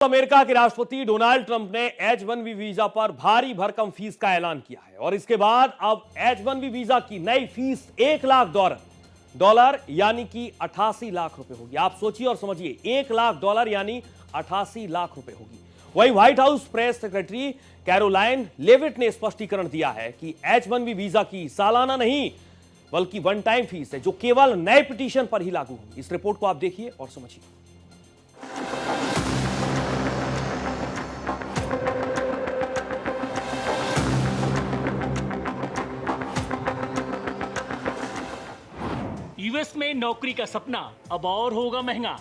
America के राष्ट्रपति Donald Trump ने H1B वीजा पर भारी भरकम फीस का ऐलान किया है और इसके बाद अब H1B वीजा की नई फीस $1 लाख यानी कि 88 लाख रुपए होगी। आप सोचिए और समझिए, $1 लाख यानी 88 लाख रुपए होगी। वहीं White House press secretary Karoline Leavitt ने स्पष्टीकरण दिया है कि H1B वीजा की सालाना नहीं बल्कि वन टाइम फीस है जो केवल नए पिटीशन पर ही लागू होगी। इस रिपोर्ट को आप देखिए और समझिए। यूएस में नौकरी का सपना अब और होगा महंगा।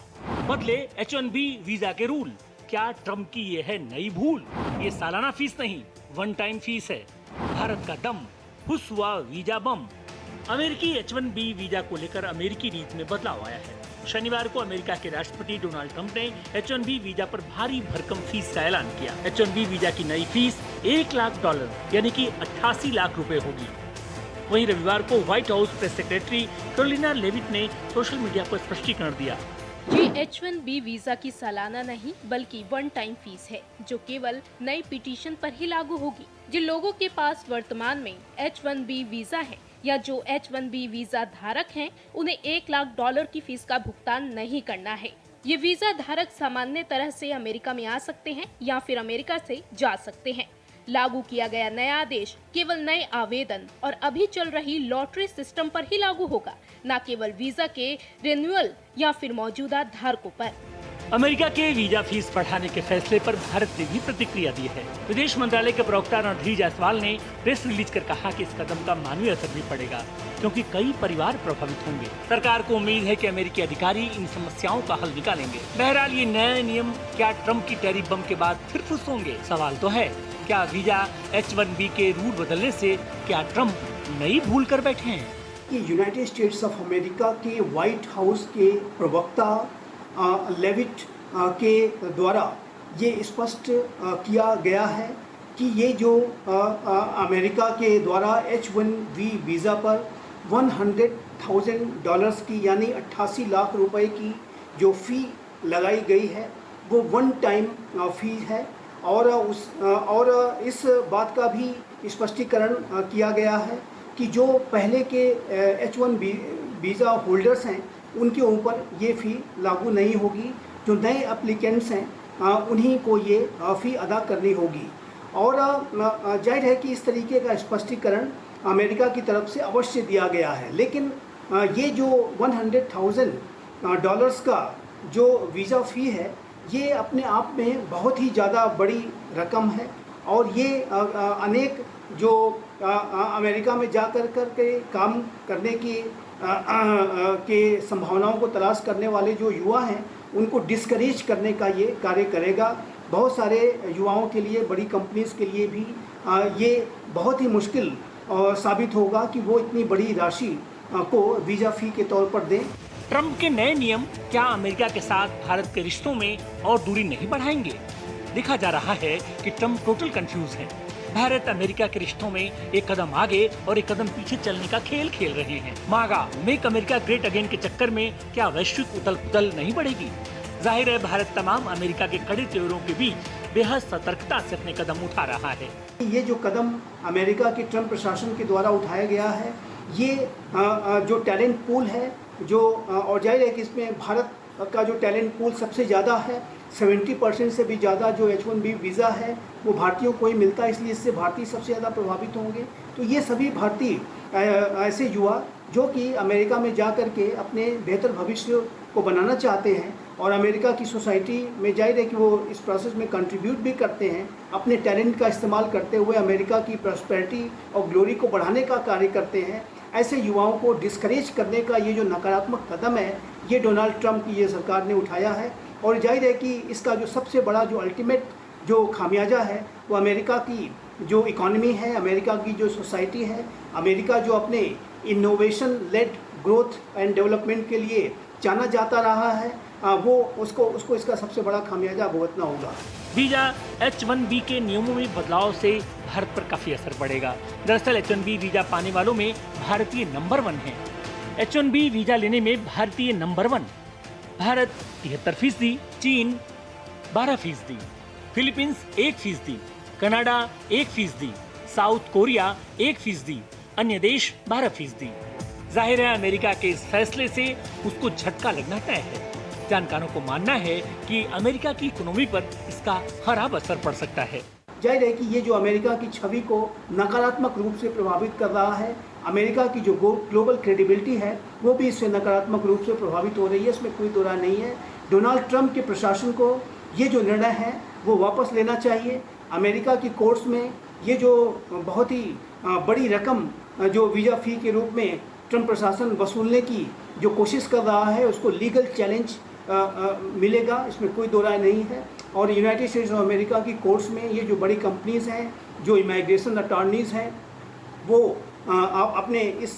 बदले H1B वीजा के रूल। क्या ट्रंप की ये है नई भूल? ये सालाना फीस नहीं, वन टाइम फीस है। भारत का दम, फुस हुआ वीजा बम। अमेरिकी H1B वीजा को लेकर अमेरिकी नीति में बदलाव आया है। शनिवार को अमेरिका के राष्ट्रपति डोनाल्ड ट्रंप ने H1B वीजा पर भारी भरकम फीस का ऐलान किया। H1B वीजा की नई फीस $1 लाख यानी कि 88 लाख रुपए होगी। वहीं रविवार को White House press secretary Karoline Leavitt ने सोशल मीडिया पर स्पष्टीकरण दिया। ये H1B वीजा की सालाना नहीं बल्कि वन टाइम फीस है जो केवल नई पिटीशन पर ही लागू होगी। जिन लोगों के पास वर्तमान में H1B वीजा है या जो H1B वीजा धारक हैं, उन्हें $1 लाख की फीस का भुगतान नहीं करना है। ये वीजा धारक सामान्य तरह से अमेरिका में आ सकते हैं या फिर अमेरिका से जा सकते हैं। लागू किया गया नया आदेश केवल नए आवेदन और अभी चल रही लॉटरी सिस्टम पर ही लागू होगा, न केवल वीजा के रिन्यूअल या फिर मौजूदा धारकों पर। अमेरिका के वीजा फीस बढ़ाने के फैसले पर भारत ने भी प्रतिक्रिया दी है। विदेश मंत्रालय के प्रवक्ता रणधीर जायसवाल ने प्रेस रिलीज कर कहा कि इस कदम का मानवीय असर भी पड़ेगा क्योंकि कई परिवार प्रभावित होंगे। सरकार को उम्मीद है कि अमेरिकी अधिकारी इन समस्याओं का हल निकालेंगे। बहरहाल ये नए नियम क्या ट्रंप की टैरिफ बम के बाद फिर फुस होंगे? सवाल तो है, क्या वीजा H1B के रूल बदलने से क्या ट्रंप नई भूल कर बैठे हैं? कि यूनाइटेड स्टेट्स ऑफ अमेरिका के व्हाइट हाउस के प्रवक्ता लेविट के द्वारा ये स्पष्ट किया गया है कि ये जो अमेरिका के द्वारा H1B वीज़ा पर $100,000 की यानी 88 लाख रुपए की जो फ़ी लगाई गई है वो वन टाइम फ़ी है और इस बात का भी स्पष्टीकरण किया गया है कि जो पहले के H1B वीज़ा होल्डर्स हैं उनके ऊपर ये फ़ी लागू नहीं होगी। जो नए एप्लीकेंट्स हैं उन्हीं को ये फ़ी अदा करनी होगी और जाहिर है कि इस तरीके का स्पष्टीकरण अमेरिका की तरफ से अवश्य दिया गया है। लेकिन ये जो $100,000 का जो वीज़ा फ़ी है ये अपने आप में बहुत ही ज़्यादा बड़ी रकम है और ये अनेक जो अमेरिका में जा कर के काम करने की के संभावनाओं को तलाश करने वाले जो युवा हैं उनको डिस्करेज करने का ये कार्य करेगा। बहुत सारे युवाओं के लिए, बड़ी कंपनीज़ के लिए भी ये बहुत ही मुश्किल साबित होगा कि वो इतनी बड़ी राशि को वीज़ा फ़ी के तौर पर दें। ट्रंप के नए नियम क्या अमेरिका के साथ भारत के रिश्तों में और दूरी नहीं बढ़ाएंगे? देखा जा रहा है कि ट्रंप टोटल कंफ्यूज हैं। भारत अमेरिका के रिश्तों में एक कदम आगे और एक कदम पीछे चलने का खेल खेल रहे हैं। मागा मेक अमेरिका ग्रेट अगेन के चक्कर में क्या वैश्विक उथल पुथल नहीं बढ़ेगी? जाहिर है भारत तमाम अमेरिका के कड़े तेवरों के बीच बेहद सतर्कता से अपने कदम उठा रहा है। ये जो कदम अमेरिका के ट्रंप प्रशासन के द्वारा उठाया गया है ये जो टैलेंट पूल है जो और जाहिर है कि इसमें भारत का जो टैलेंट पूल सबसे ज़्यादा है, 70% से भी ज़्यादा जो H1B वीज़ा है वो भारतीयों को ही मिलता है, इसलिए इससे भारतीय सबसे ज़्यादा प्रभावित होंगे। तो ये सभी भारतीय ऐसे युवा जो कि अमेरिका में जा कर के अपने बेहतर भविष्य को बनाना चाहते हैं और अमेरिका की सोसाइटी में जाहिर है कि वो इस प्रोसेस में कंट्रीब्यूट भी करते हैं, अपने टैलेंट का इस्तेमाल करते हुए अमेरिका की प्रॉस्पेरिटी और ग्लोरी को बढ़ाने का कार्य करते हैं। ऐसे युवाओं को डिस्करेज करने का ये जो नकारात्मक कदम है ये डोनाल्ड ट्रंप की ये सरकार ने उठाया है और जाहिर है कि इसका जो सबसे बड़ा जो अल्टीमेट जो खामियाजा है वो अमेरिका की जो इकॉनमी है, अमेरिका की जो सोसाइटी है, अमेरिका जो अपने innovation led growth and development के लिए जाना जाता रहा है वो उसको इसका सबसे बड़ा खामियाजा भुगतना होगा। वीजा H1B के नियमों में बदलाव से भारत पर काफी असर पड़ेगा। दरअसल H1B वीजा पाने वालों में भारतीय नंबर 1 है। H1B वीजा लेने में भारतीय नंबर 1 भारत 73%, चीन 12%, फिलीपींस 1%, कनाडा 1%, साउथ कोरिया 1%, अन्य देश 12%। जाहिर है अमेरिका के इस फैसले से उसको झटका लगना तय है। जानकारों को मानना है कि अमेरिका की इकोनॉमी पर इसका खराब असर पड़ सकता है। जाहिर है कि ये जो अमेरिका की छवि को नकारात्मक रूप से प्रभावित कर रहा है, अमेरिका की जो ग्लोबल क्रेडिबिलिटी है वो भी इससे नकारात्मक रूप से प्रभावित हो रही है, इसमें कोई दो राय नहीं है। डोनाल्ड ट्रंप के प्रशासन को ये जो निर्णय है वो वापस लेना चाहिए। अमेरिका की कोर्ट्स में ये जो बहुत ही बड़ी रकम जो वीज़ा फ़ी के रूप में ट्रंप प्रशासन वसूलने की जो कोशिश कर रहा है उसको लीगल चैलेंज मिलेगा, इसमें कोई दो राय नहीं है। और यूनाइटेड स्टेट्स ऑफ अमेरिका की कोर्ट्स में ये जो बड़ी कंपनीज़ हैं, जो इमिग्रेशन अटॉर्नीज़ हैं, वो अपने इस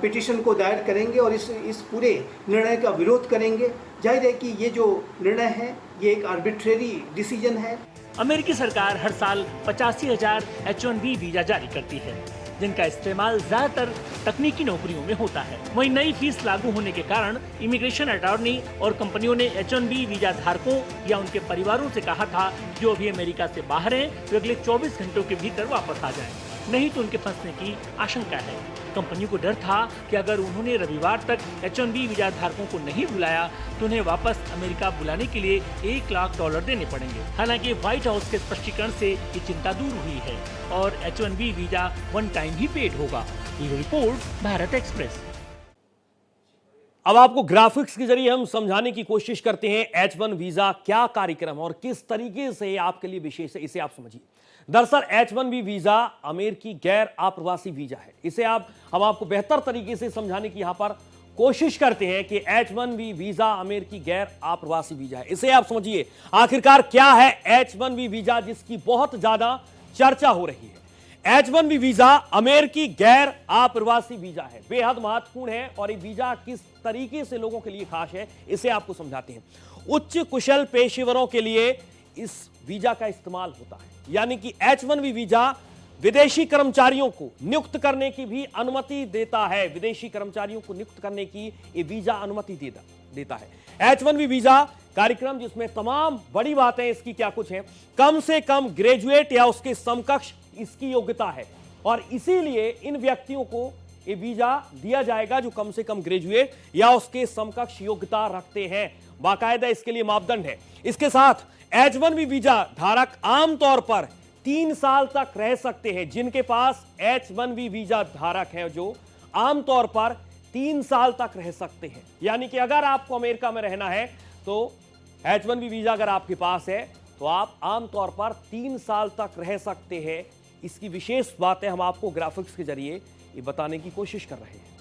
पिटीशन को दायर करेंगे और इस पूरे निर्णय का विरोध करेंगे। जाहिर है कि ये जो निर्णय है ये एक आर्बिट्रेरी डिसीजन है। अमेरिकी सरकार हर साल 85,000 H-1B वीजा जारी करती है, जिनका इस्तेमाल ज्यादातर तकनीकी नौकरियों में होता है। वहीं नई फीस लागू होने के कारण इमिग्रेशन अटॉर्नी और कंपनियों ने H-1B वीजा धारकों या उनके परिवारों से कहा था जो अभी अमेरिका से बाहर हैं वे अगले 24 घंटों के भीतर वापस आ जाएं, नहीं तो उनके फंसने की आशंका है। कंपनियों को डर था कि अगर उन्होंने रविवार तक H-1B वीजा धारकों को नहीं बुलाया तो उन्हें वापस अमेरिका बुलाने के लिए $1 लाख देने पड़ेंगे। हालांकि व्हाइट हाउस के स्पष्टीकरण से ये चिंता दूर हुई है और H-1B वीजा वन टाइम ही पेड होगा। Bureau report, Bharat express. अब आपको ग्राफिक्स के जरिए हम समझाने की कोशिश करते हैं H-1 वीजा क्या कार्यक्रम और किस तरीके से आपके लिए विशेष है, इसे आप समझिए। दरअसल H-1B वीजा अमेरिकी गैर आप्रवासी वीजा है। इसे हम आपको बेहतर तरीके से समझाने की यहां पर कोशिश करते हैं कि H-1B वीजा अमेरिकी गैर आप्रवासी वीजा है। इसे आप समझिए आखिरकार क्या है H-1B वीजा जिसकी बहुत ज्यादा चर्चा हो रही है। H-1B वीजा अमेरिकी गैर आप्रवासी वीजा है, बेहद महत्वपूर्ण है और ये वीजा किस तरीके से लोगों के लिए खास है इसे आपको समझाते हैं। उच्च कुशल पेशेवरों के लिए इस वीजा का इस्तेमाल होता है, यानी कि H-1B वीजा विदेशी कर्मचारियों को नियुक्त करने की भी अनुमति देता है। विदेशी कर्मचारियों को नियुक्त करने की ये वीजा अनुमति देता है। H-1B वीजा कार्यक्रम जिसमें तमाम बड़ी बातें इसकी क्या कुछ हैं, कम से कम ग्रेजुएट या उसके समकक्ष इसकी योग्यता है और इसीलिए इन व्यक्तियों को ये वीजा दिया जाएगा जो कम से कम ग्रेजुएट या उसके समकक्ष योग्यता रखते हैं। बाकायदा इसके लिए मापदंड है। इसके साथ H-1B वीजा धारक आमतौर पर 3 साल तक रह सकते हैं। जिनके पास H-1B वीजा धारक हैं जो आमतौर पर 3 साल तक रह सकते हैं, यानी कि अगर आपको अमेरिका में रहना है तो H-1B वीजा अगर आपके पास है तो आप आमतौर पर 3 साल तक रह सकते हैं। इसकी विशेष बातें हम आपको ग्राफिक्स के जरिए ये बताने की कोशिश कर रहे हैं।